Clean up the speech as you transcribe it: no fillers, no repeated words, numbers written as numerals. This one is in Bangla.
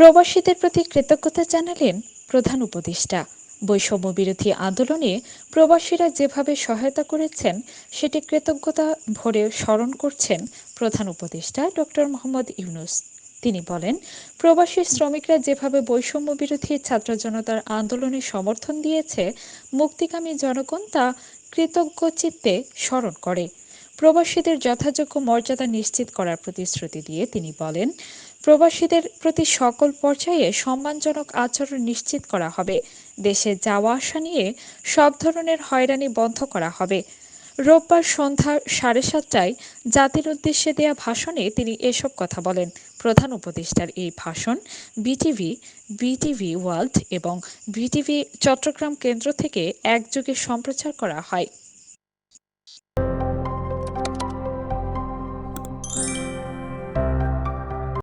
প্রবাসীদের প্রতি কৃতজ্ঞতা জানালেন প্রধান উপদেষ্টা। বৈষম্য বিরোধী আন্দোলনে প্রবাসীরা যেভাবে সহায়তা করেছেন সেটি কৃতজ্ঞতা ভরে স্মরণ করছেন প্রধান উপদেষ্টা ডক্টর মোহাম্মদ ইউনূস। তিনি বলেন, প্রবাসী শ্রমিকরা যেভাবে বৈষম্য বিরোধী ছাত্র জনতার আন্দোলনে সমর্থন দিয়েছে, মুক্তিকামী জনগণ তা কৃতজ্ঞ চিত্তে স্মরণ করে। প্রবাসীদের যথাযোগ্য মর্যাদা নিশ্চিত করার প্রতিশ্রুতি দিয়ে তিনি বলেন, প্রবাসীদের প্রতি সকল পর্যায়ে সম্মানজনক আচরণ নিশ্চিত করা হবে। দেশে যাওয়া আসা নিয়ে সব ধরনের হয়রানি বন্ধ করা হবে। রোববার সন্ধ্যা 7:30টায় জাতির উদ্দেশ্যে দেয়া ভাষণে তিনি এসব কথা বলেন। প্রধান উপদেষ্টার এই ভাষণ বিটিভি, বিটিভি ওয়ার্ল্ড এবং বিটিভি চট্টগ্রাম কেন্দ্র থেকে একযোগে সম্প্রচার করা হয়।